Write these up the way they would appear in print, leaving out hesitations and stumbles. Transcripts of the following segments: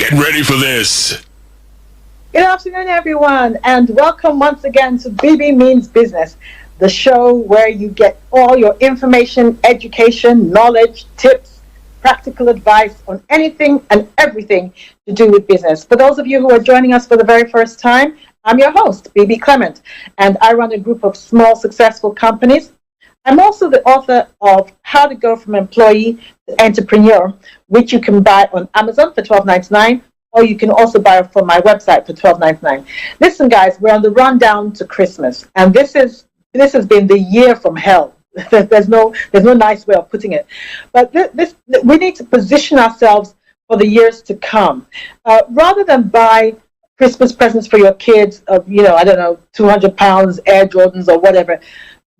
Get ready for this. Good afternoon, everyone, and welcome once again to Bebe Means Business, the show where you get all your information, education, knowledge, tips, practical advice on anything and everything to do with business. For those of you who are joining us for the very first time, I'm your host, Bebe Clement, and I run a group of small, successful companies. I'm also the author of How to Go from Employee to Entrepreneur, which you can buy on Amazon for $12.99, or you can also buy it from my website for $12.99. Listen, guys, we're on the rundown to Christmas, and this has been the year from hell. There's no nice way of putting it, but we need to position ourselves for the years to come, rather than buy Christmas presents for your kids of, I don't know, 200 pounds Air Jordans or whatever.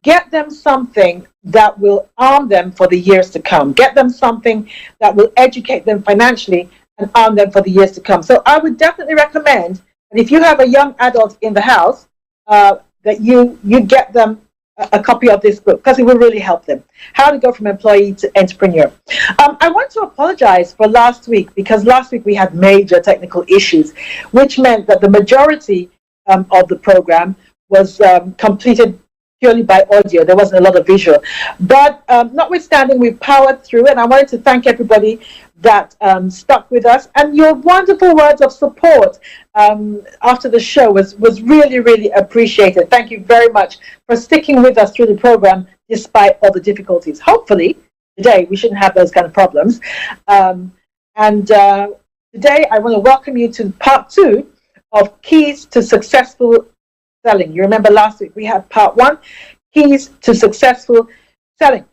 Get them something that will arm them for the years to come. Get them something that will educate them financially and arm them for the years to come. So I would definitely recommend that if you have a young adult in the house, that you get them a copy of this book, because it will really help them. How to Go from Employee to Entrepreneur. I want to apologize for last week, because last week we had major technical issues, which meant that the majority of the program was completed purely by audio. There wasn't a lot of visual. But notwithstanding, we powered through, and I wanted to thank everybody that stuck with us. And your wonderful words of support after the show was really, really appreciated. Thank you very much for sticking with us through the program despite all the difficulties. Hopefully, today we shouldn't have those kind of problems. Today I want to welcome you to part 2 of Keys to Successful Selling. You remember last week we had part 1, Keys to Successful Selling.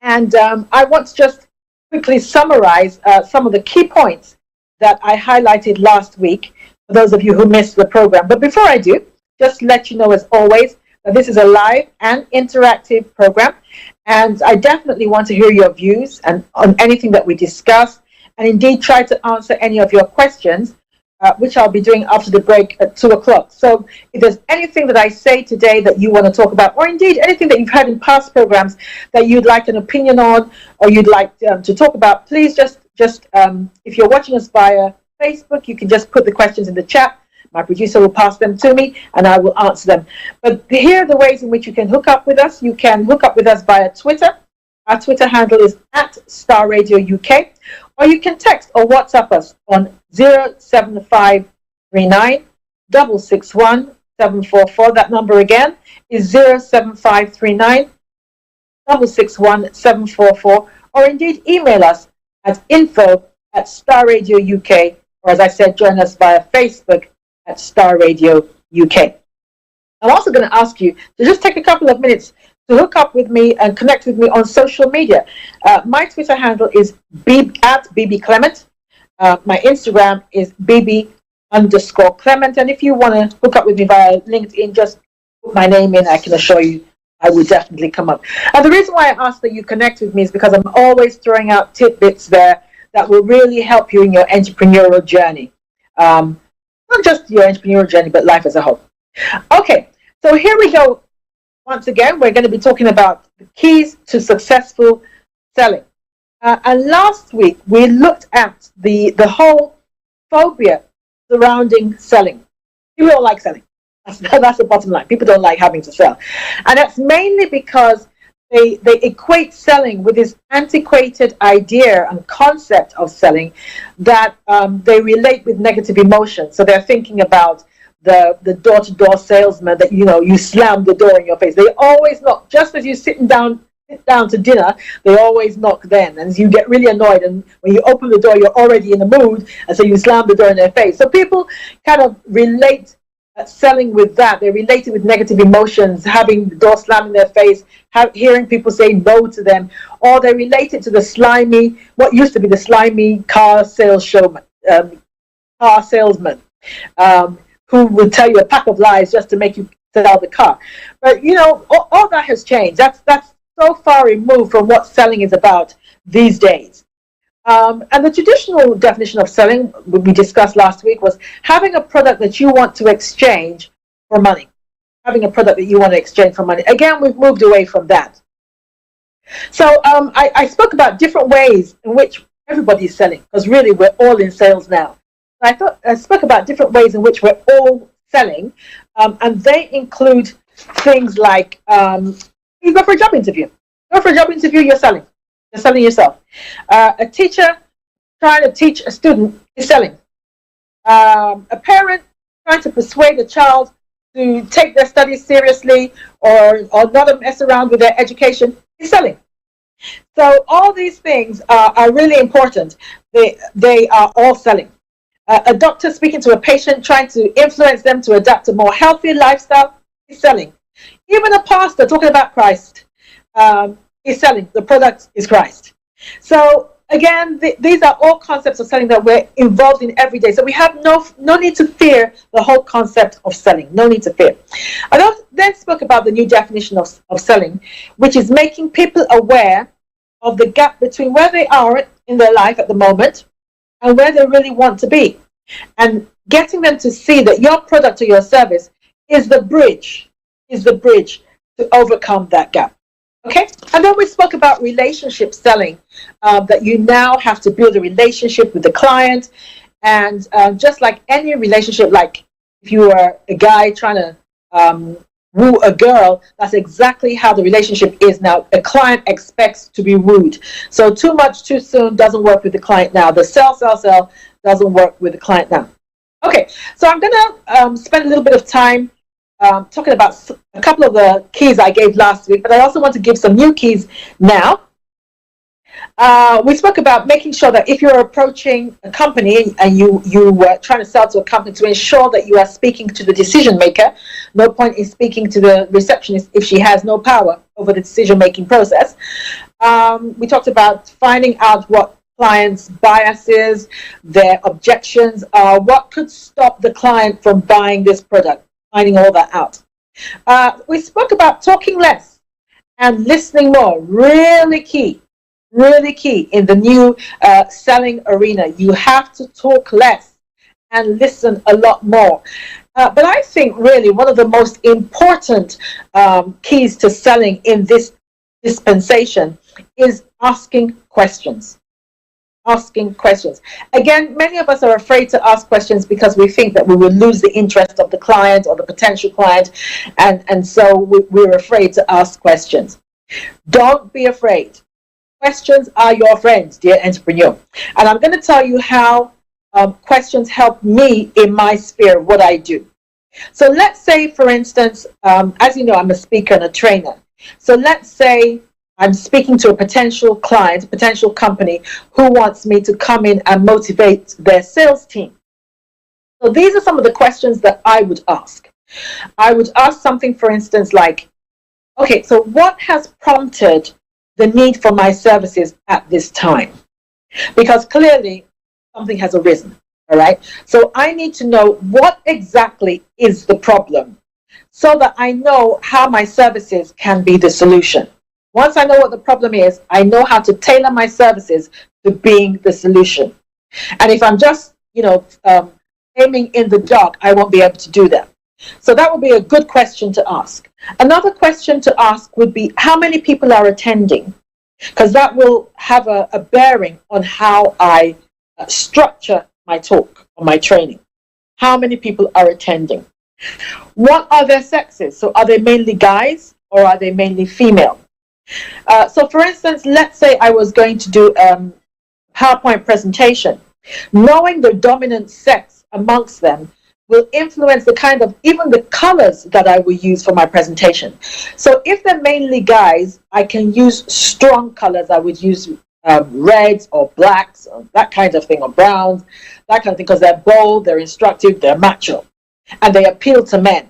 And I want to just quickly summarize some of the key points that I highlighted last week for those of you who missed the program. But before I do, just let you know, as always, that this is a live and interactive program, and I definitely want to hear your views and on anything that we discuss, and indeed try to answer any of your questions, which I'll be doing after the break at 2 o'clock. So if there's anything that I say today that you want to talk about, or indeed anything that you've heard in past programs that you'd like an opinion on, or you'd like to talk about, please just if you're watching us via Facebook, you can just put the questions in the chat. My producer will pass them to me, and I will answer them. But here are the ways in which you can hook up with us. You can hook up with us via Twitter. Our Twitter handle is @StarRadioUK, or you can text or WhatsApp us on 07539 661 744. That number again is 07539 661 744, or indeed email us at info@StarRadioUK, or as I said, join us via Facebook at Star Radio UK. I'm also going to ask you to just take a couple of minutes to hook up with me and connect with me on social media. My Twitter handle is @Bebe Clement. My Instagram is Bebe_Clement. And if you want to hook up with me via LinkedIn, just put my name in. I can assure you I will definitely come up. And the reason why I ask that you connect with me is because I'm always throwing out tidbits there that will really help you in your entrepreneurial journey. Not just your entrepreneurial journey, but life as a whole. Okay, so here we go. Once again, we're going to be talking about the keys to successful selling. And last week, we looked at the whole phobia surrounding selling. People don't like selling. That's the bottom line. People don't like having to sell. And that's mainly because they equate selling with this antiquated idea and concept of selling that they relate with negative emotions. So they're thinking about the door-to-door salesman that, you slam the door in your face. They always knock. Just as you sit down to dinner, they always knock then. And you get really annoyed. And when you open the door, you're already in the mood. And so you slam the door in their face. So people kind of relate selling with that. They relate it with negative emotions, having the door slammed in their face, hearing people say no to them, or they relate it to the slimy, what used to be the slimy car salesman, who will tell you a pack of lies just to make you sell the car. But all that has changed. That's so far removed from what selling is about these days. And the traditional definition of selling, we discussed last week, was having a product that you want to exchange for money. Having a product that you want to exchange for money. Again, we've moved away from that. So I spoke about different ways in which everybody is selling, because really we're all in sales now. I thought I spoke about different ways in which we're all selling, and they include things like you go for a job interview. Go for a job interview, you're selling. You're selling yourself. A teacher trying to teach a student is selling. A parent trying to persuade a child to take their studies seriously or not mess around with their education is selling. So all these things are really important. They are all selling. A doctor speaking to a patient, trying to influence them to adapt a more healthy lifestyle, is selling. Even a pastor talking about Christ is selling. The product is Christ. So again, these are all concepts of selling that we're involved in every day. So we have no need to fear the whole concept of selling. No need to fear. I then spoke about the new definition of selling, which is making people aware of the gap between where they are in their life at the moment and where they really want to be, and getting them to see that your product or your service is the bridge to overcome that gap. Okay, and then we spoke about relationship selling, that you now have to build a relationship with the client, and just like any relationship, like if you are a guy trying to woo a girl, that's exactly how the relationship is now. A client expects to be wooed. So too much too soon doesn't work with the client now. The sell doesn't work with the client now. Okay, so I'm going to spend a little bit of time talking about a couple of the keys I gave last week, but I also want to give some new keys now. We spoke about making sure that if you're approaching a company and you were trying to sell to a company, to ensure that you are speaking to the decision maker. No point in speaking to the receptionist if she has no power over the decision making process. We talked about finding out what clients' biases, their objections are, what could stop the client from buying this product, finding all that out. We spoke about talking less and listening more. Really key in the new selling arena. You have to talk less and listen a lot more. But I think really one of the most important keys to selling in this dispensation is asking questions. Asking questions. Again, many of us are afraid to ask questions because we think that we will lose the interest of the client or the potential client, and so we're afraid to ask questions. Don't be afraid. Questions are your friends, dear entrepreneur. And I'm going to tell you how questions help me in my sphere, what I do. So let's say, for instance, as you know, I'm a speaker and a trainer. So let's say I'm speaking to a potential client, a potential company who wants me to come in and motivate their sales team. So these are some of the questions that I would ask. I would ask something, for instance, like, okay, so what has prompted the need for my services at this time? Because clearly something has arisen, all right? So I need to know what exactly is the problem so that I know how my services can be the solution. Once I know what the problem is, I know how to tailor my services to being the solution. And if I'm just, aiming in the dark, I won't be able to do that. So that would be a good question to ask. Another question to ask would be, how many people are attending? Because that will have a bearing on how I structure my talk or my training. How many people are attending? What are their sexes? So are they mainly guys or are they mainly female? So for instance, let's say I was going to do a PowerPoint presentation. Knowing the dominant sex amongst them will influence the kind of, even the colors that I will use for my presentation. So if they're mainly guys, I can use strong colors. I would use reds or blacks, or that kind of thing, or browns, that kind of thing, because they're bold, they're instructive, they're macho, and they appeal to men.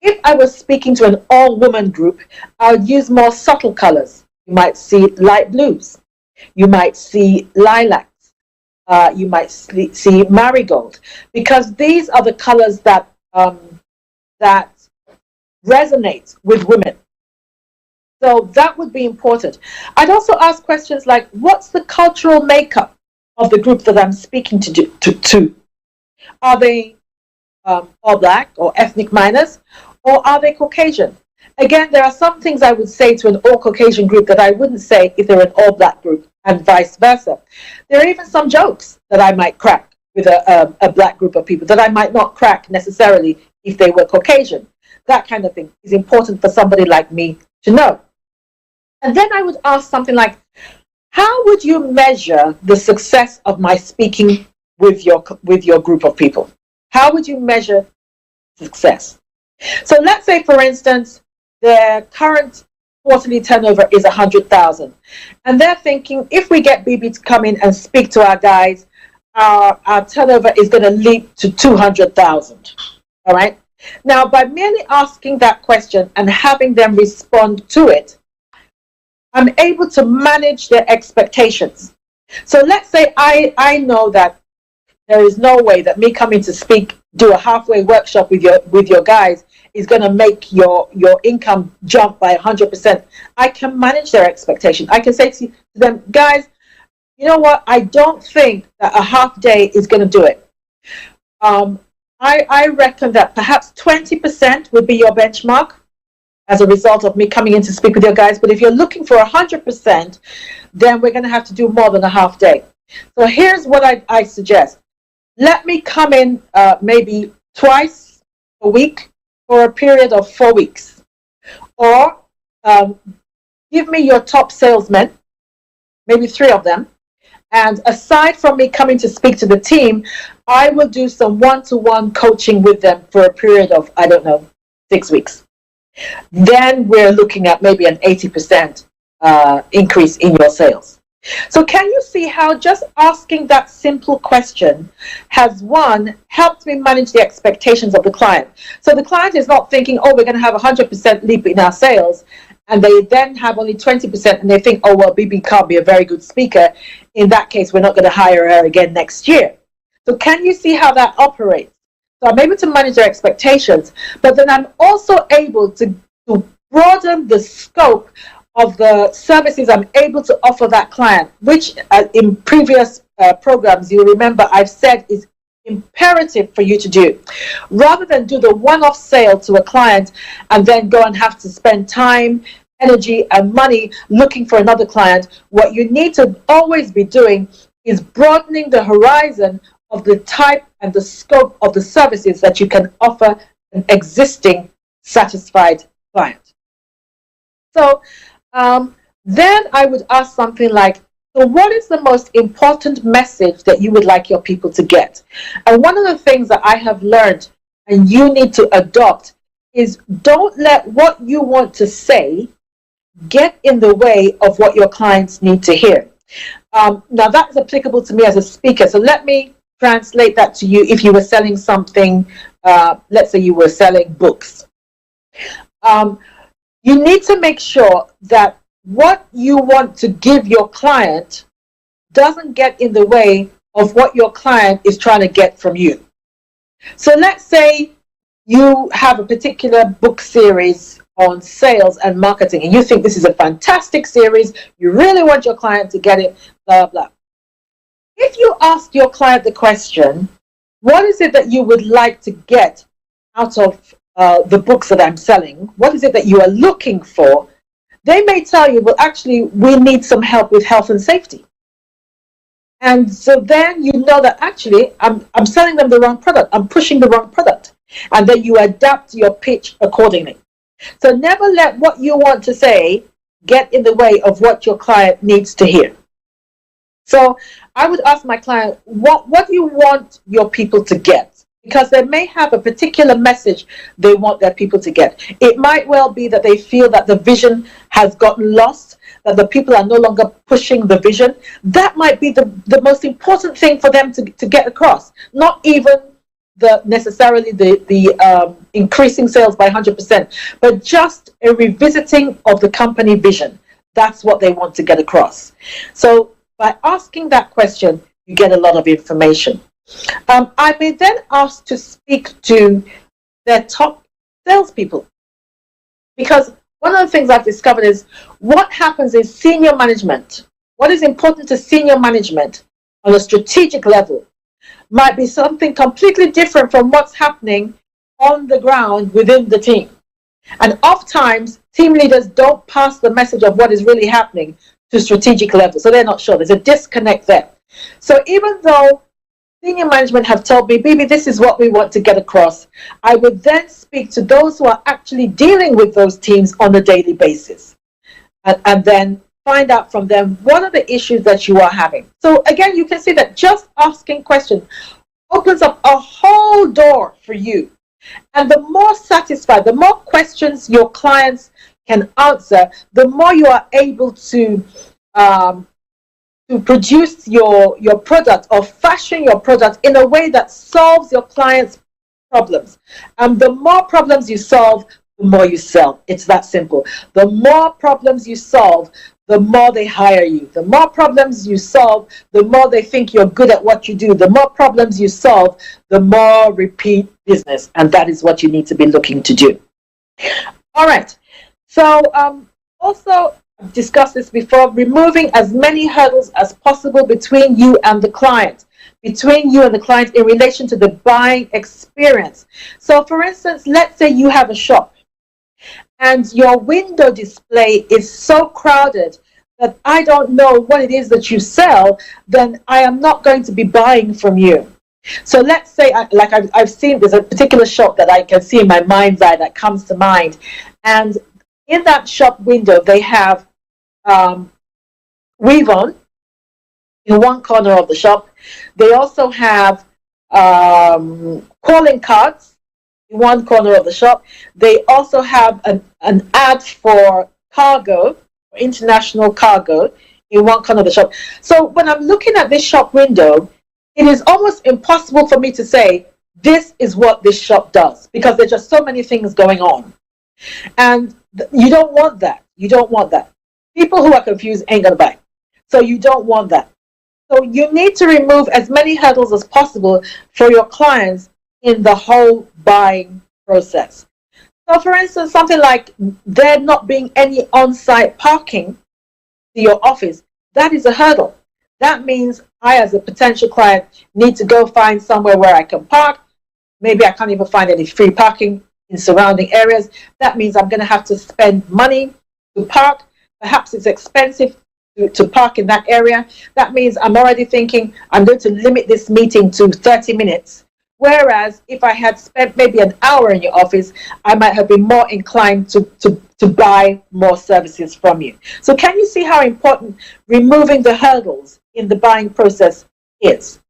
If I was speaking to an all-woman group, I would use more subtle colors. You might see light blues. You might see lilacs. You might see marigold, because these are the colors that resonate with women. So that would be important. I'd also ask questions like, what's the cultural makeup of the group that I'm speaking to? Are they all black or ethnic minors, or are they Caucasian? Again, there are some things I would say to an all Caucasian group that I wouldn't say if they're an all black group, and vice versa. There are even some jokes that I might crack with a black group of people that I might not crack necessarily if they were Caucasian. That kind of thing is important for somebody like me to know. And then I would ask something like, how would you measure the success of my speaking with your group of people? How would you measure success? So let's say, for instance, their current quarterly turnover is 100,000, and they're thinking, if we get Bebe to come in and speak to our guys, our turnover is going to leap to 200,000. All right. Now, by merely asking that question and having them respond to it, I'm able to manage their expectations. So let's say I know that there is no way that me coming to speak, do a halfway workshop with your guys is going to make your income jump by 100%. I can manage their expectation. I can say to them, guys, you know what? I don't think that a half day is going to do it. I reckon that perhaps 20% would be your benchmark as a result of me coming in to speak with your guys. But if you're looking for 100%, then we're going to have to do more than a half day. So here's what I suggest. Let me come in maybe twice a week for a period of 4 weeks. Or give me your top salesmen, maybe 3 of them. And aside from me coming to speak to the team, I will do some one-to-one coaching with them for a period of, 6 weeks. Then we're looking at maybe an 80% increase in your sales. So can you see how just asking that simple question has, one, helped me manage the expectations of the client. So the client is not thinking, oh, we're going to have 100% leap in our sales, and they then have only 20% and they think, oh, well, Bebe can't be a very good speaker. In that case, we're not going to hire her again next year. So can you see how that operates? So I'm able to manage their expectations, but then I'm also able to broaden the scope of the services I'm able to offer that client, which in previous programs, you remember I've said is imperative for you to do. Rather than do the one-off sale to a client and then go and have to spend time, energy, and money looking for another client, what you need to always be doing is broadening the horizon of the type and the scope of the services that you can offer an existing satisfied client. So then I would ask something like, so what is the most important message that you would like your people to get? And one of the things that I have learned and you need to adopt is, don't let what you want to say get in the way of what your clients need to hear. Now that's applicable to me as a speaker. So let me translate that to you. If you were selling something, let's say you were selling books. You need to make sure that what you want to give your client doesn't get in the way of what your client is trying to get from you. So let's say you have a particular book series on sales and marketing, and you think this is a fantastic series, you really want your client to get it, blah, blah. If you ask your client the question, what is it that you would like to get out of the books that I'm selling? What is it that you are looking for? They may tell you, well, actually, we need some help with health and safety. And so then you know that actually I'm selling them the wrong product. I'm pushing the wrong product. And then you adapt your pitch accordingly. So never let what you want to say get in the way of what your client needs to hear. So I would ask my client, what do you want your people to get? Because they may have a particular message they want their people to get. It might well be that they feel that the vision has gotten lost, that the people are no longer pushing the vision. That might be the most important thing for them to get across. Not even necessarily the increasing sales by 100%, but just a revisiting of the company vision. That's what they want to get across. So by asking that question, you get a lot of information. I may then ask to speak to their top salespeople, because one of the things I've discovered is what happens is senior management. What is important to senior management on a strategic level might be something completely different from what's happening on the ground within the team. And oftentimes, team leaders don't pass the message of what is really happening to strategic level. So they're not sure. There's a disconnect there. So even though senior management have told me, Bebe, this is what we want to get across, I would then speak to those who are actually dealing with those teams on a daily basis. And then find out from them what are the issues that you are having. So again, you can see that just asking questions opens up a whole door for you. And the more satisfied, the more questions your clients can answer, the more you are able to produce your product or fashion your product in a way that solves your clients' problems. And the more problems you solve, the more you sell. It's that simple. The more problems you solve, the more they hire you. The more problems you solve, the more they think you're good at what you do. The more problems you solve, the more repeat business. And that is what you need to be looking to do. All right. So also, I've discussed this before, removing as many hurdles as possible between you and the client. Between you and the client in relation to the buying experience. So for instance, let's say you have a shop and your window display is so crowded that I don't know what it is that you sell, then I am not going to be buying from you. So let's say, I've seen, there's a particular shop that I can see in my mind's eye that comes to mind. And in that shop window, they have Weave On in one corner of the shop. They also have calling cards in one corner of the shop. They also have an ad for cargo, international cargo, in one corner of the shop. So when I'm looking at this shop window, it is almost impossible for me to say, this is what this shop does, because there's just so many things going on. And you don't want that. You don't want that. People who are confused ain't going to buy. So you don't want that. So you need to remove as many hurdles as possible for your clients in the whole buying process. So for instance, something like there not being any on-site parking to your office, that is a hurdle. That means I, as a potential client, need to go find somewhere where I can park. Maybe I can't even find any free parking in surrounding areas. That means I'm going to have to spend money to park. Perhaps it's expensive to park in that area. That means I'm already thinking I'm going to limit this meeting to 30 minutes. Whereas if I had spent maybe an hour in your office, I might have been more inclined to buy more services from you. So can you see how important removing the hurdles in the buying process is?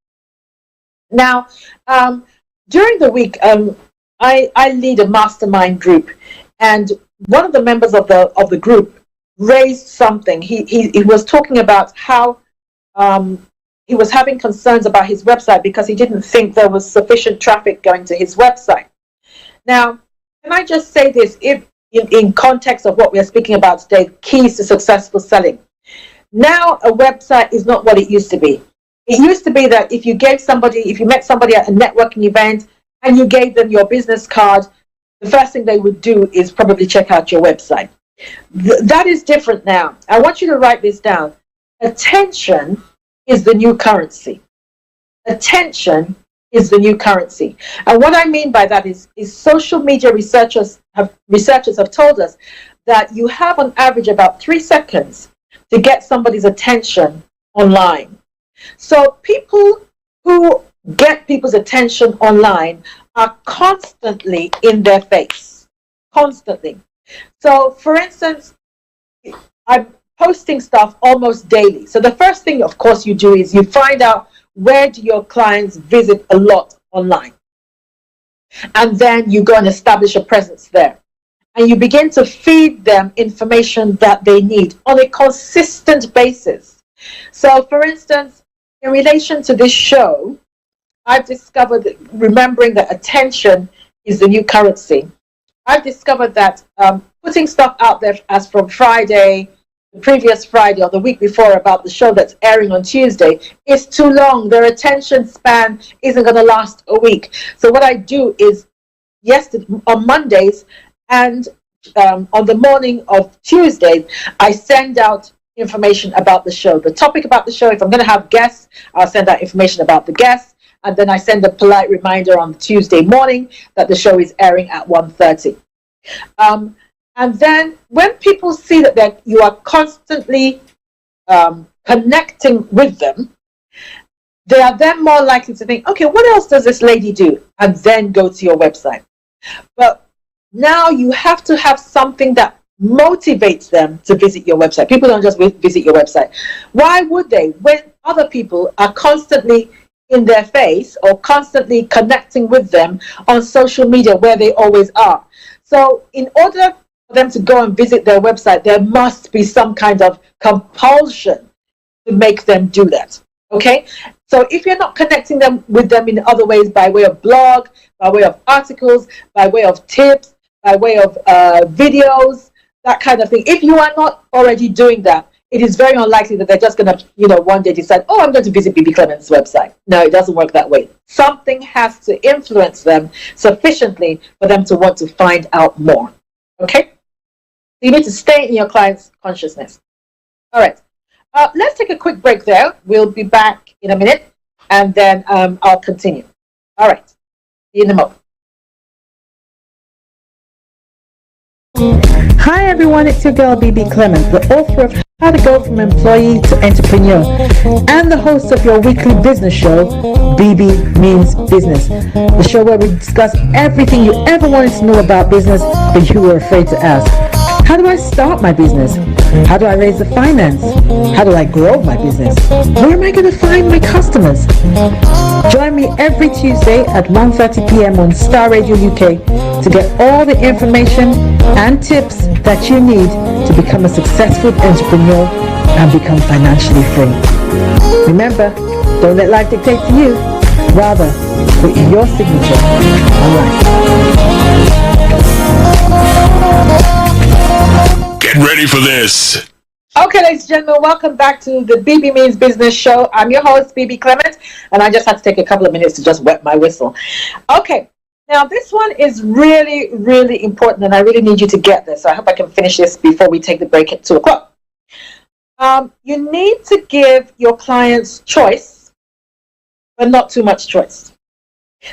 Now, during the week, I lead a mastermind group, and one of the members of the group raised something. He was talking about how he was having concerns about his website because he didn't think there was sufficient traffic going to his website. Now, can I just say this, if in context of what we are speaking about today, keys to successful selling. Now, a website is not what it used to be. It used to be that if you met somebody at a networking event and you gave them your business card, the first thing they would do is probably check out your website. That is different now. I want you to write this down. Attention is the new currency. Attention is the new currency. And what I mean by that is social media researchers have told us that you have on average about 3 seconds to get somebody's attention online. So people who get people's attention online are constantly in their face. Constantly. So for instance, I'm posting stuff almost daily. So the first thing, of course, you do is you find out where do your clients visit a lot online. And then you go and establish a presence there. And you begin to feed them information that they need on a consistent basis. So for instance, in relation to this show, I've discovered that, remembering that attention is the new currency, I've discovered that putting stuff out there as from Friday, the previous Friday or the week before about the show that's airing on Tuesday is too long. Their attention span isn't going to last a week. So what I do is on Mondays and on the morning of Tuesday, I send out information about the show. The topic about the show, if I'm going to have guests, I'll send out information about the guests. And then I send a polite reminder on Tuesday morning that the show is airing at 1:30. And then when people see that you are constantly connecting with them, they are then more likely to think, okay, what else does this lady do? And then go to your website. But now you have to have something that motivates them to visit your website. People don't just visit your website. Why would they? When other people are constantly in their face or constantly connecting with them on social media where they always are. So in order for them to go and visit their website, there must be some kind of compulsion to make them do that. Okay? So if you're not connecting them with them in other ways, by way of blog, by way of articles, by way of tips, by way of videos, that kind of thing, if you are not already doing that, it is very unlikely that they're just going to, one day decide, oh, I'm going to visit Bebe Clement's website. No, it doesn't work that way. Something has to influence them sufficiently for them to want to find out more. Okay? You need to stay in your client's consciousness. All right. Let's take a quick break there. We'll be back in a minute, and then I'll continue. All right. See you in a moment. Hi, everyone. It's your girl, Bebe Clement, the author of How to Go From Employee to Entrepreneur, and the host of your weekly business show, Bebe Means Business, the show where we discuss everything you ever wanted to know about business, but you were afraid to ask. How do I start my business? How do I raise the finance? How do I grow my business? Where am I going to find my customers? Join me every Tuesday at 1:30 p.m. on Star Radio UK to get all the information and tips that you need to become a successful entrepreneur and become financially free. Remember, don't let life dictate to you. Rather, put your signature on life. Get ready for this. Okay, ladies and gentlemen, welcome back to the Bebe Means Business Show. I'm your host, Bebe Clement, and I just had to take a couple of minutes to just wet my whistle. Okay, now this one is really, really important, and I really need you to get this. So I hope I can finish this before we take the break at 2 o'clock. You need to give your clients choice, but not too much choice.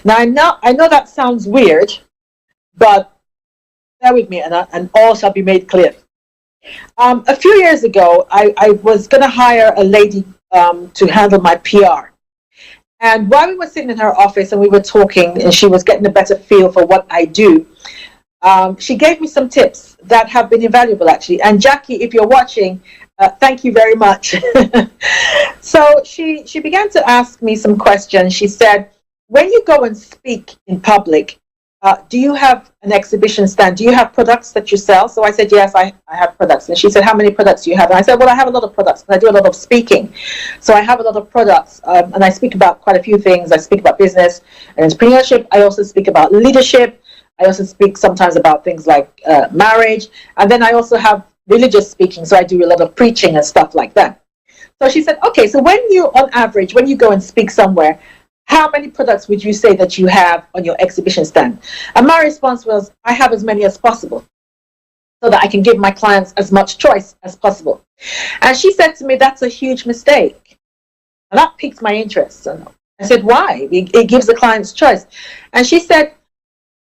Now, I know that sounds weird, but bear with me, and all shall be made clear. A few years ago, I was going to hire a lady to handle my PR. And while we were sitting in her office and we were talking, and she was getting a better feel for what I do, she gave me some tips that have been invaluable, actually. And Jackie, if you're watching, thank you very much. So she began to ask me some questions. She said, when you go and speak in public, do you have an exhibition stand? Do you have products that you sell? So I said, yes, I have products. And she said, how many products do you have? And I said, well, I have a lot of products, but I do a lot of speaking. So I have a lot of products, and I speak about quite a few things. I speak about business and entrepreneurship. I also speak about leadership. I also speak sometimes about things like marriage. And then I also have religious speaking. So I do a lot of preaching and stuff like that. So she said, okay, so on average, when you go and speak somewhere, how many products would you say that you have on your exhibition stand? And my response was, I have as many as possible so that I can give my clients as much choice as possible. And she said to me, that's a huge mistake. And that piqued my interest. And I said, why? It gives the clients choice. And she said,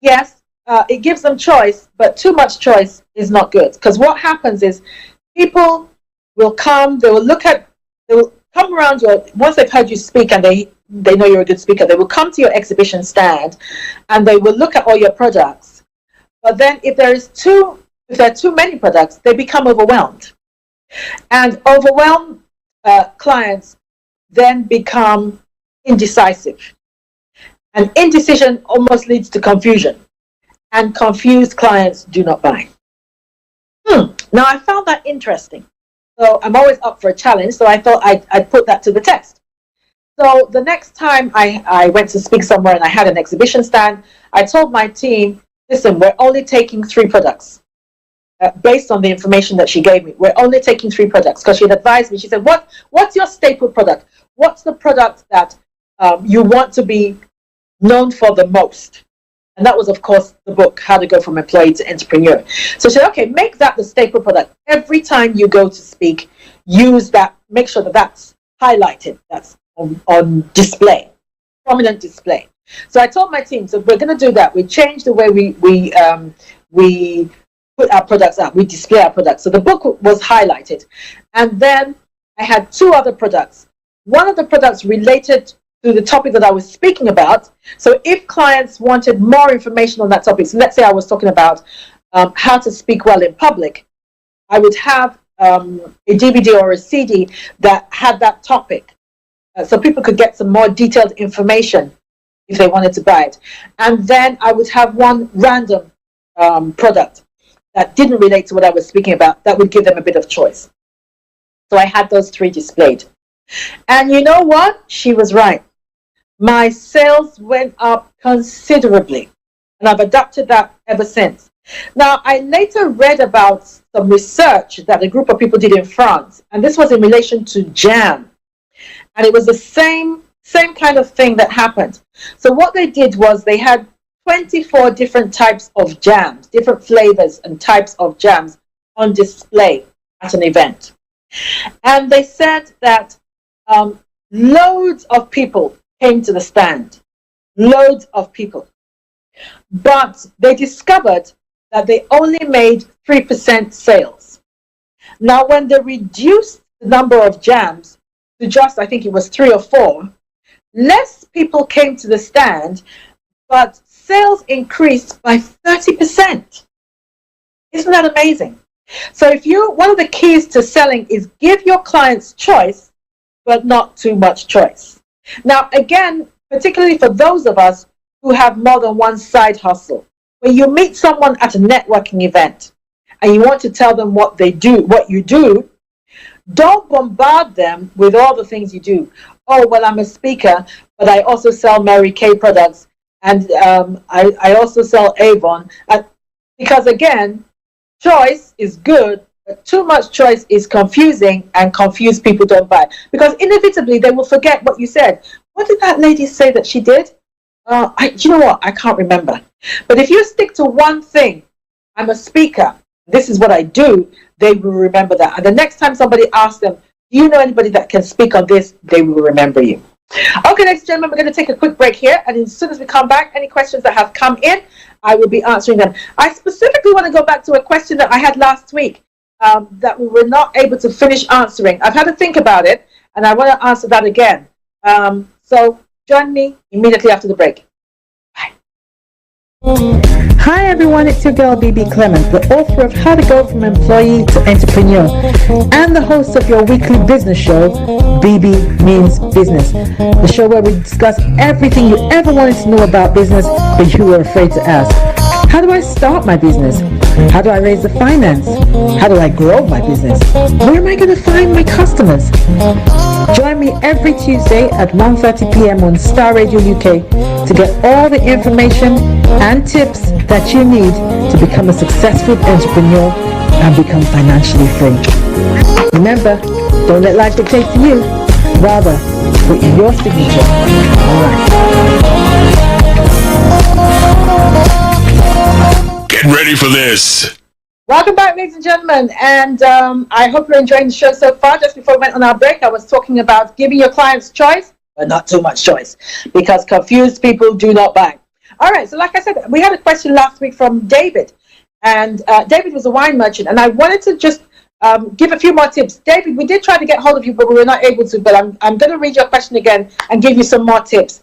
yes, it gives them choice, but too much choice is not good. Because what happens is people will come, they will come around you once they've heard you speak, and they know you're a good speaker. They will come to your exhibition stand and they will look at all your products. But then if there are too many products, they become overwhelmed. And overwhelmed clients then become indecisive. And indecision almost leads to confusion. And confused clients do not buy. Now, I found that interesting. So I'm always up for a challenge, so I thought I'd put that to the test. So the next time I went to speak somewhere and I had an exhibition stand, I told my team, listen, we're only taking 3 products. Based on the information that she gave me, we're only taking 3 products, because she had advised me. She said, what's your staple product? What's the product that you want to be known for the most? And that was, of course, the book, How to Go From Employee to Entrepreneur. So she said, okay, make that the staple product. Every time you go to speak, use that, make sure that that's highlighted, that's on display, prominent display. So I told my team, so we're going to do that. We changed the way we put our products up, we display our products. So the book was highlighted. And then I had two other products. One of the products related to the topic that I was speaking about. So if clients wanted more information on that topic, so let's say I was talking about how to speak well in public, I would have a DVD or a CD that had that topic. So people could get some more detailed information if they wanted to buy it. And then I would have one random product that didn't relate to what I was speaking about that would give them a bit of choice. So I had those three displayed. And you know what? She was right. My sales went up considerably. And I've adapted that ever since. Now, I later read about some research that a group of people did in France. And this was in relation to jam. And it was the same kind of thing that happened. So what they did was they had 24 different types of jams, different flavors and types of jams on display at an event. And they said that loads of people came to the stand, loads of people. But they discovered that they only made 3% sales. Now, when they reduced the number of jams to just, I think it was 3 or 4, less people came to the stand, but sales increased by 30%. Isn't that amazing? So one of the keys to selling is give your clients choice, but not too much choice. Now, again, particularly for those of us who have more than one side hustle, when you meet someone at a networking event and you want to tell them what you do, don't bombard them with all the things you do. Oh, well, I'm a speaker, but I also sell Mary Kay products, and I also sell Avon. Because again, choice is good, but too much choice is confusing, and confused people don't buy. Because inevitably, they will forget what you said. What did that lady say that she did? You know what? I can't remember. But if you stick to one thing, I'm a speaker, this is what I do, they will remember that. And the next time somebody asks them, do you know anybody that can speak on this? They will remember you. Okay, ladies and gentlemen, we're going to take a quick break here. And as soon as we come back, any questions that have come in, I will be answering them. I specifically want to go back to a question that I had last week that we were not able to finish answering. I've had to think about it, and I want to answer that again. So join me immediately after the break. Hi everyone, it's your girl Bebe Clement, the author of How to Go From Employee to Entrepreneur and the host of your weekly business show, Bebe Means Business, the show where we discuss everything you ever wanted to know about business but you were afraid to ask. How do I start my business? How do I raise the finance? How do I grow my business? Where am I going to find my customers? Join me every Tuesday at 1:30 p.m. on Star Radio UK to get all the information and tips that you need to become a successful entrepreneur and become financially free. Remember, don't let life dictate to you. Rather, put your signature on life. Get ready for this. Welcome back, ladies and gentlemen, and I hope you're enjoying the show so far. Just before we went on our break, I was talking about giving your clients choice, but not too much choice, because confused people do not buy. All right, so like I said, we had a question last week from David, and David was a wine merchant, and I wanted to just give a few more tips. David, we did try to get hold of you, but we were not able to, but I'm going to read your question again and give you some more tips.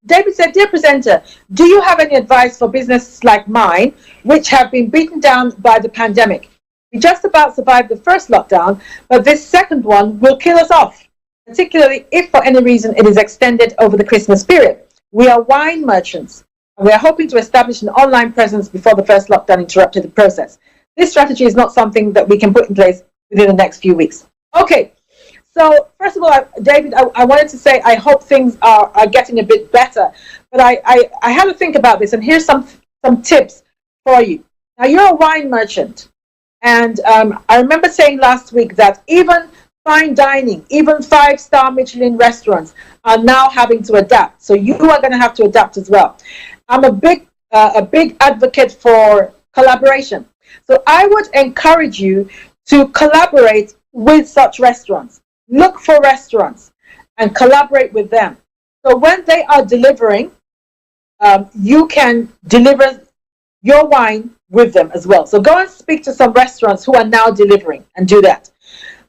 David said, dear presenter, do you have any advice for businesses like mine, which have been beaten down by the pandemic? We just about survived the first lockdown, but this second one will kill us off, particularly if for any reason it is extended over the Christmas period. We are wine merchants, and we are hoping to establish an online presence before the first lockdown interrupted the process. This strategy is not something that we can put in place within the next few weeks. Okay. So, first of all, David, I wanted to say I hope things are getting a bit better. But I had to think about this, and here's some tips for you. Now, you're a wine merchant. And I remember saying last week that even fine dining, even 5-star Michelin restaurants are now having to adapt. So you are going to have to adapt as well. I'm a big advocate for collaboration. So I would encourage you to collaborate with such restaurants. Look for restaurants and collaborate with them. So when they are delivering, you can deliver your wine with them as well. So go and speak to some restaurants who are now delivering and do that.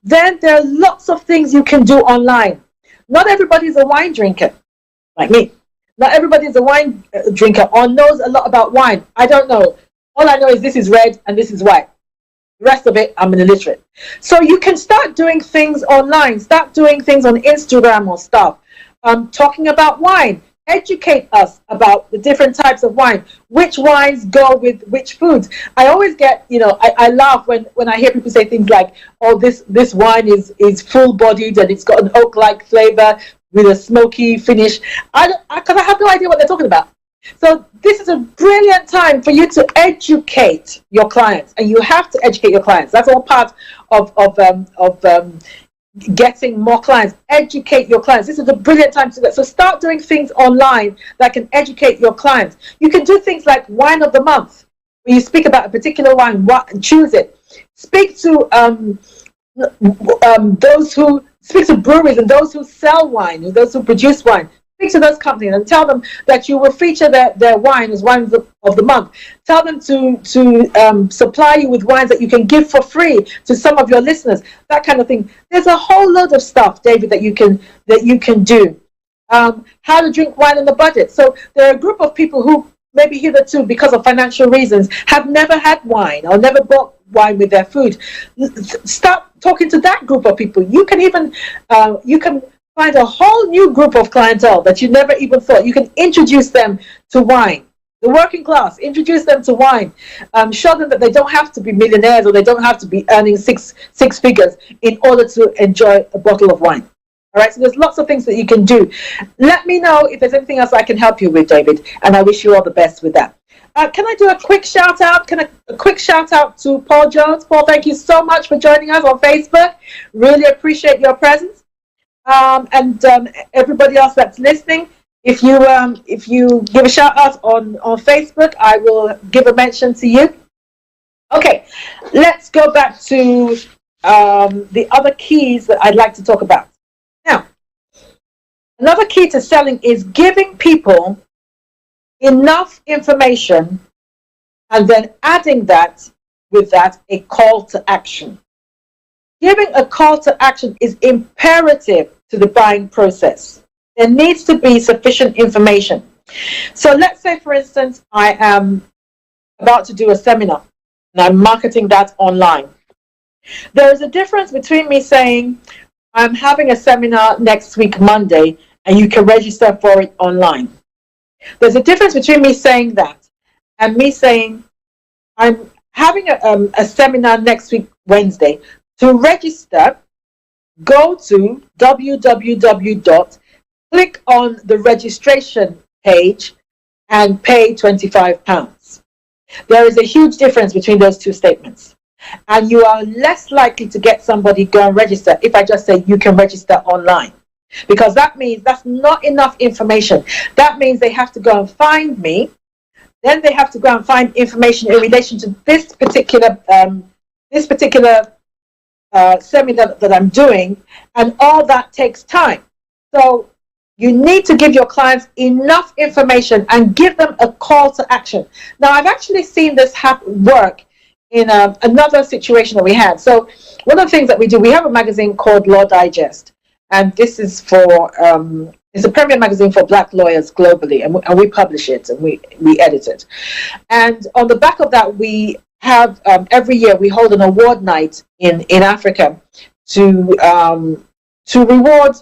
Then there are lots of things you can do online. Not everybody is a wine drinker like me. Not everybody is a wine drinker or knows a lot about wine. I don't know. All I know is this is red and this is white. The rest of it, I'm an illiterate. So you can start doing things online. Start doing things on Instagram or stuff. Talking about wine. Educate us about the different types of wine. Which wines go with which foods. I always get, I laugh when I hear people say things like, oh, this wine is full-bodied and it's got an oak-like flavor with a smoky finish. Because I have no idea what they're talking about. So this is a brilliant time for you to educate your clients, and you have to educate your clients. That's all part of getting more clients. Educate your clients. This is a brilliant time to do that. So start doing things online that can educate your clients. You can do things like wine of the month, where you speak about a particular wine, choose it. Speak to speak to breweries and those who sell wine, and those who produce wine. Speak to those companies and tell them that you will feature their wine as wines of the month. Tell them to supply you with wines that you can give for free to some of your listeners. That kind of thing. There's a whole load of stuff, David, that you can do. How to drink wine on the budget. So there are a group of people who maybe hitherto, because of financial reasons, have never had wine or never bought wine with their food. Start talking to that group of people. You can even find a whole new group of clientele that you never even thought. You can introduce them to wine. The working class, introduce them to wine. Show them that they don't have to be millionaires or they don't have to be earning six figures in order to enjoy a bottle of wine. All right, so there's lots of things that you can do. Let me know if there's anything else I can help you with, David, and I wish you all the best with that. Can I do a quick shout out? A quick shout out to Paul Jones. Paul, thank you so much for joining us on Facebook. Really appreciate your presence. And everybody else that's listening, if you give a shout out on Facebook, I will give a mention to you. Okay, let's go back to the other keys that I'd like to talk about. Now, another key to selling is giving people enough information and then adding with that a call to action. Giving a call to action is imperative to the buying process. There needs to be sufficient information. So let's say, for instance, I am about to do a seminar and I'm marketing that online. There is a difference between me saying, I'm having a seminar next week, Monday, and you can register for it online. There's a difference between me saying that and me saying, I'm having a seminar next week, Wednesday. To register, go to click on the registration page and pay £25. There is a huge difference between those two statements. And you are less likely to get somebody go and register if I just say you can register online. Because that means that's not enough information. That means they have to go and find me. Then they have to go and find information in relation to this particular seminar that I'm doing, and all that takes time. So you need to give your clients enough information and give them a call to action. Now, I've actually seen this work in another situation that we had. So one of the things that we do, we have a magazine called Law Digest, and this is for it's a premier magazine for black lawyers globally, and we publish it and we edit it. And on the back of that, we have every year we hold an award night in Africa to reward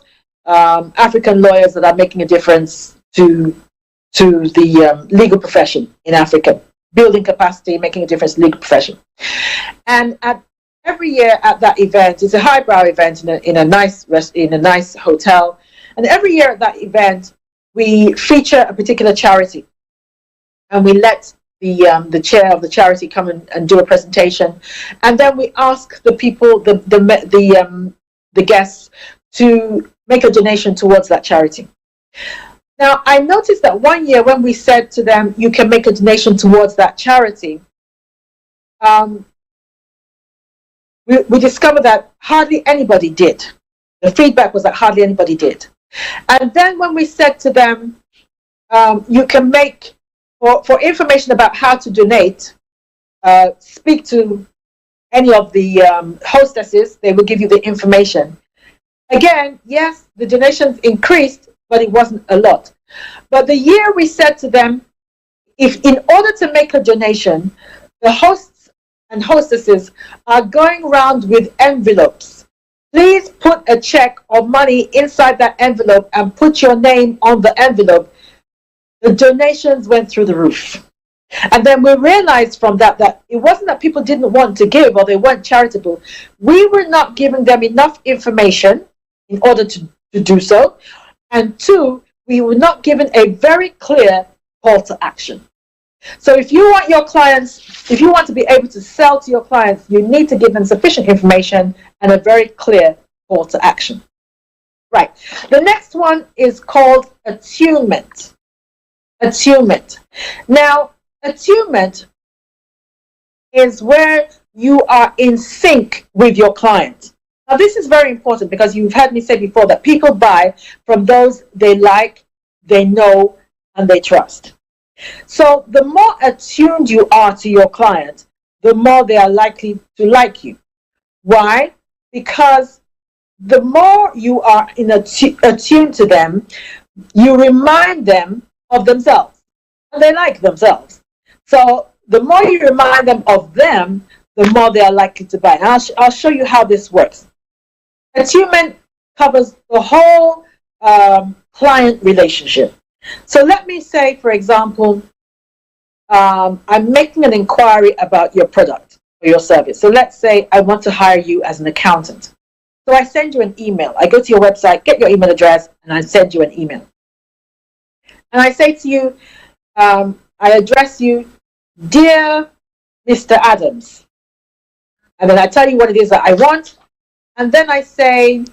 African lawyers that are making a difference to the legal profession in Africa, building capacity, making a difference in the legal profession. And every year at that event, it's a highbrow event in a nice hotel. And every year at that event, we feature a particular charity, and we let the chair of the charity come and do a presentation, and then we ask the people, the guests, to make a donation towards that charity. Now, I noticed that one year when we said to them, you can make a donation towards that charity, we discovered that hardly anybody did. The feedback was that hardly anybody did. And then when we said to them, you can make for information about how to donate, speak to any of the hostesses. They will give you the information. Again, yes, the donations increased, but it wasn't a lot. But the year we said to them, if in order to make a donation, the hosts and hostesses are going around with envelopes, please put a check or money inside that envelope and put your name on the envelope. The donations went through the roof. And then we realized from that it wasn't that people didn't want to give or they weren't charitable. We were not giving them enough information in order to do so. And two, we were not given a very clear call to action. So if you want your clients, if you want to be able to sell to your clients, you need to give them sufficient information and a very clear call to action. Right. The next one is called attunement. Attunement. Now, attunement is where you are in sync with your client. Now, this is very important because you've heard me say before that people buy from those they like, they know, and they trust. So the more attuned you are to your client, the more they are likely to like you. Why? Because the more you are attuned to them, you remind them of themselves. And they like themselves. So the more you remind them of them, the more they are likely to buy. And I'll show you how this works. Attunement covers the whole client relationship. So let me say, for example, I'm making an inquiry about your product or your service. So let's say I want to hire you as an accountant. So I send you an email. I go to your website, get your email address, and I send you an email. And I say to you, I address you, Dear Mr. Adams. And then I tell you what it is that I want. And then I say,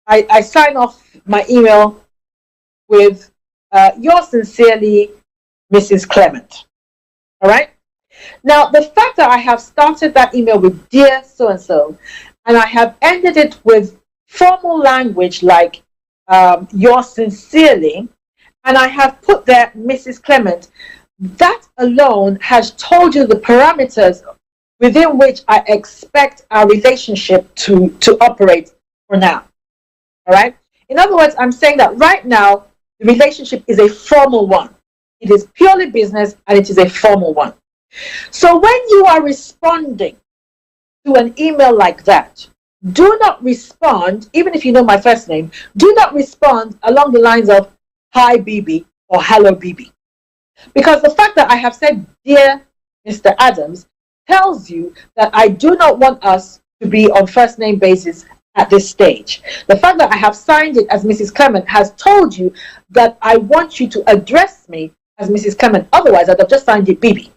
I sign off my email with, yours sincerely, Mrs. Clement. All right? Now, the fact that I have started that email with Dear So-and-so, and I have ended it with formal language like yours sincerely, and I have put there Mrs. Clement, that alone has told you the parameters within which I expect our relationship to operate for now. All right? In other words, I'm saying that right now, the relationship is a formal one. It is purely business and it is a formal one. So when you are responding to an email like that, do not respond, even if you know my first name, do not respond along the lines of, hi, Bebe, or hello, Bebe. Because the fact that I have said, Dear Mr. Adams, tells you that I do not want us to be on first name basis at this stage. The fact that I have signed it as Mrs. Clement has told you that I want you to address me as Mrs. Clement. Otherwise, I'd have just signed it Bebe.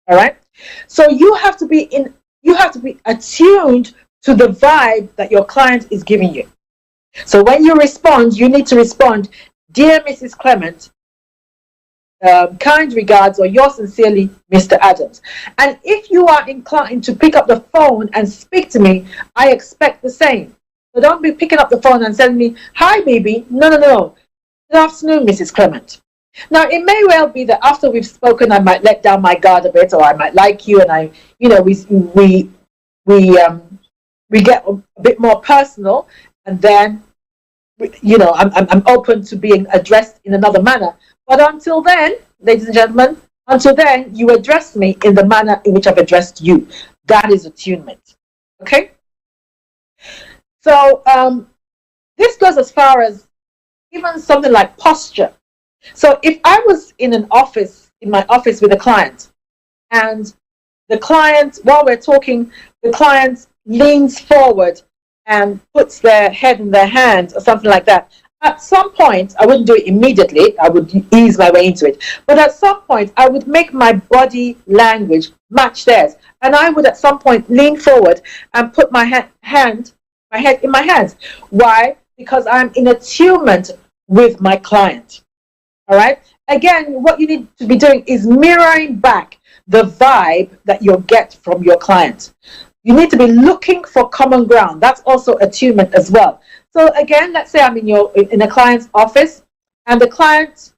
All right? So you have to be attuned to the vibe that your client is giving you. So when you respond, you need to respond, Dear Mrs. Clement, kind regards, or yours sincerely, Mr. Adams. And if you are inclined to pick up the phone and speak to me, I expect the same. So don't be picking up the phone and sending me, hi, baby. No. Good afternoon, Mrs. Clement. Now, it may well be that after we've spoken, I might let down my guard a bit, or I might like you, and we get a bit more personal, and then, I'm open to being addressed in another manner. But until then, ladies and gentlemen, you address me in the manner in which I've addressed you. That is attunement. Okay? So this goes as far as even something like posture. So if I was in my office with a client, and the client, while we're talking, the client leans forward and puts their head in their hands or something like that. At some point, I wouldn't do it immediately. I would ease my way into it. But at some point, I would make my body language match theirs. And I would at some point lean forward and put my head in my hands. Why? Because I'm in attunement with my client. All right? Again, what you need to be doing is mirroring back the vibe that you'll get from your client. You need to be looking for common ground. That's also attunement as well. So again, let's say I'm in a client's office, and the client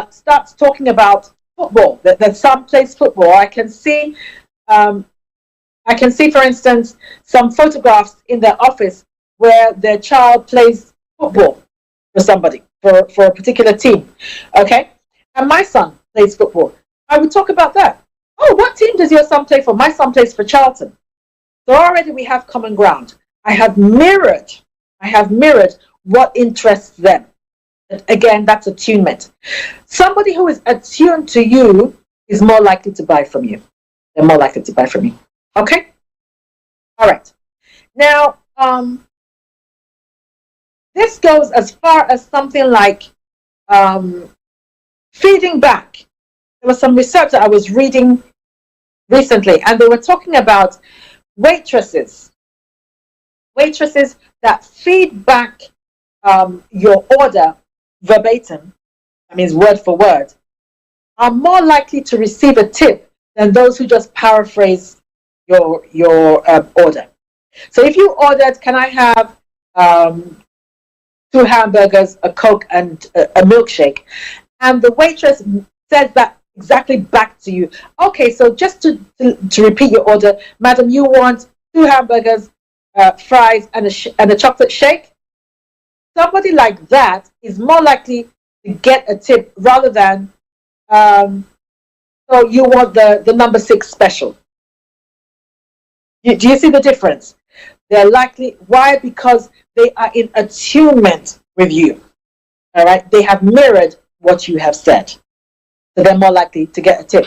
starts talking about football, that son plays football. I can see, for instance, some photographs in their office where their child plays football for somebody, for a particular team. Okay? And my son plays football. I would talk about that. Oh, what team does your son play for? My son plays for Charlton. So already we have common ground. I have mirrored what interests them. Again, that's attunement. Somebody who is attuned to you is more likely to buy from you. They're more likely to buy from you. Okay? All right. Now, this goes as far as something like feeding back. There was some research that I was reading recently, and they were talking about waitresses that feed back your order verbatim, that means word for word, are more likely to receive a tip than those who just paraphrase your order. So if you ordered, can I have 2 hamburgers, a Coke, and a milkshake, and the waitress says that exactly back to you. Okay, so just to repeat your order, madam, you want 2 hamburgers, fries, and a chocolate shake. Somebody like that is more likely to get a tip rather than so you want the number 6 special. Do you see the difference? They're likely, why? Because they are in attunement with you. All right, they have mirrored what you have said, so they're more likely to get a tip.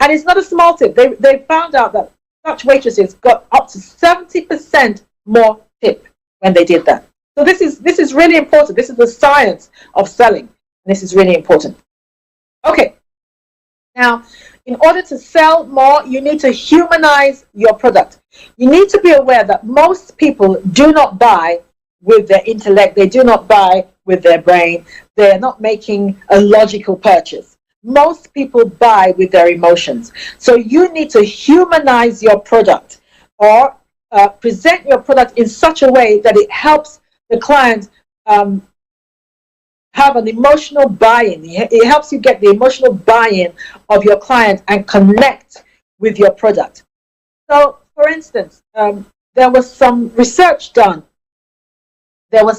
And it's not a small tip. They found out that such waitresses got up to 70% more tip when they did that. So this is really important. This is the science of selling, and this is really important. Okay, now in order to sell more, you need to humanize your product. You need to be aware that most people do not buy with their intellect. They do not buy with their brain. They're not making a logical purchase. Most people buy with their emotions. So you need to humanize your product, or present your product in such a way that it helps the client have an emotional buy-in. It helps you get the emotional buy-in of your client and connect with your product. So, for instance, there was some research done. This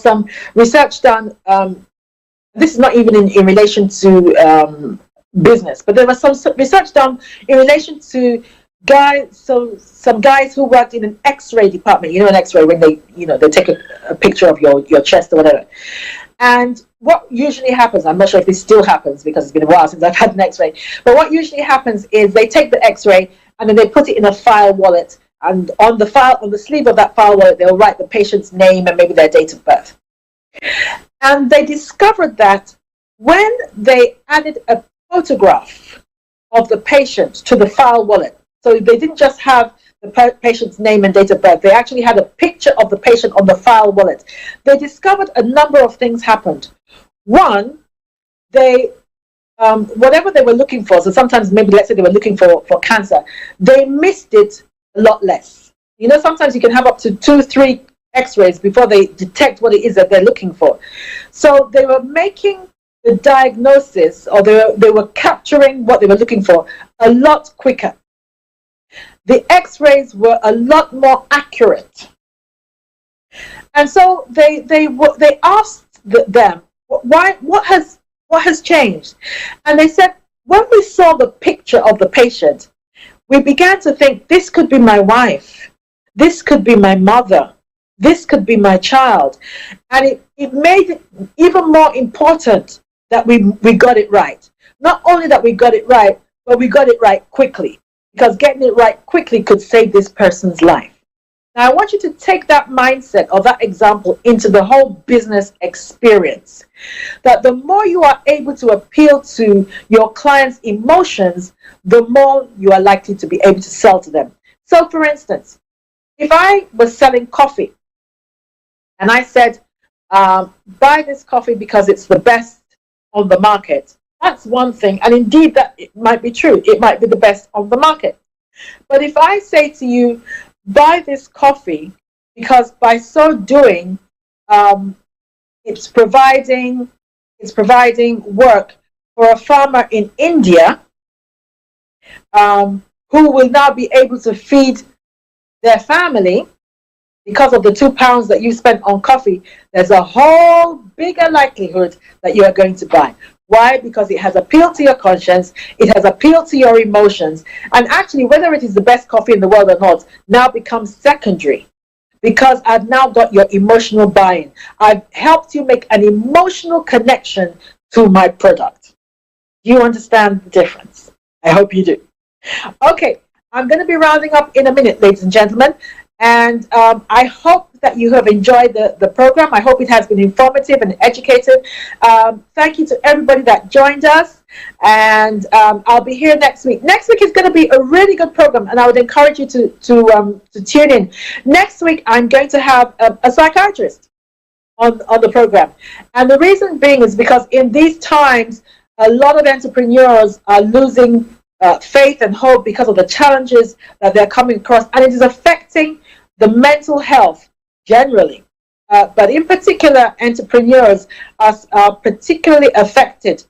is not even in relation to business, but there was some research done in relation to some guys who worked in an X-ray department. You know, an X-ray, when they take a picture of your chest or whatever. And what usually happens, I'm not sure if this still happens because it's been a while since I've had an X-ray, but what usually happens is they take the X-ray and then they put it in a file wallet, and on the sleeve of that file wallet, they'll write the patient's name and maybe their date of birth. And they discovered that when they added a photograph of the patient to the file wallet, so they didn't just have the patient's name and date of birth, they actually had a picture of the patient on the file wallet. They discovered a number of things happened. One, they whatever they were looking for, so sometimes maybe let's say they were looking for cancer, they missed it a lot less. You know, sometimes you can have up to 2-3 X-rays before they detect what it is that they're looking for. So they were making the diagnosis, or they were capturing what they were looking for a lot quicker. The X-rays were a lot more accurate. And so they asked them, why, what has changed? And they said, when we saw the picture of the patient, we began to think, this could be my wife, this could be my mother, this could be my child. And it made it even more important that we got it right. Not only that we got it right, but we got it right quickly, because getting it right quickly could save this person's life. Now, I want you to take that mindset or that example into the whole business experience. That the more you are able to appeal to your client's emotions, the more you are likely to be able to sell to them. So, for instance, if I was selling coffee and I said, buy this coffee because it's the best on the market, that's one thing. And indeed, that it might be true. It might be the best on the market. But if I say to you, buy this coffee because by so doing, it's providing work for a farmer in India, who will now be able to feed their family because of the £2 that you spent on coffee, there's a whole bigger likelihood that you are going to buy. Why? Because it has appealed to your conscience, it has appealed to your emotions, and actually whether it is the best coffee in the world or not now becomes secondary, because I've now got your emotional buy-in. I've helped you make an emotional connection to my product. Do you understand the difference? I hope you do. Okay, I'm going to be rounding up in a minute, ladies and gentlemen, and I hope that you have enjoyed the program. I hope it has been informative and educative. Thank you to everybody that joined us, and I'll be here next week. Next week is going to be a really good program, and I would encourage you to tune in. Next week, I'm going to have a psychiatrist on the program, and the reason being is because in these times, a lot of entrepreneurs are losing faith and hope because of the challenges that they're coming across, and it is affecting the mental health generally. But in particular, entrepreneurs are particularly affected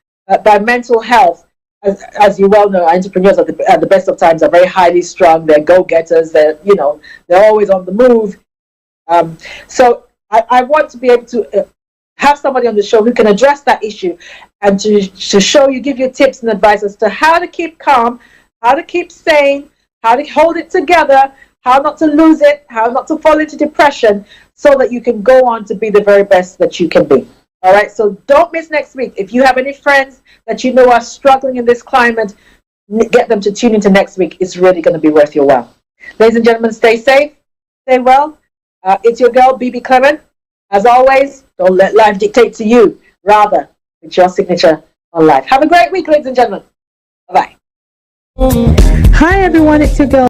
by mental health. As you well know, entrepreneurs at the best of times are very highly strung. They're go-getters. They're always on the move. So I want to be able to have somebody on the show who can address that issue and to show you, give you tips and advice as to how to keep calm, how to keep sane, how to hold it together, how not to lose it, how not to fall into depression, so that you can go on to be the very best that you can be. All right, so don't miss next week. If you have any friends that you know are struggling in this climate, get them to tune into next week. It's really going to be worth your while. Ladies and gentlemen, stay safe, stay well. It's your girl, Bebe Clement. As always, don't let life dictate to you. Rather, it's your signature on life. Have a great week, ladies and gentlemen. Bye-bye. Hi, everyone. It's your girl.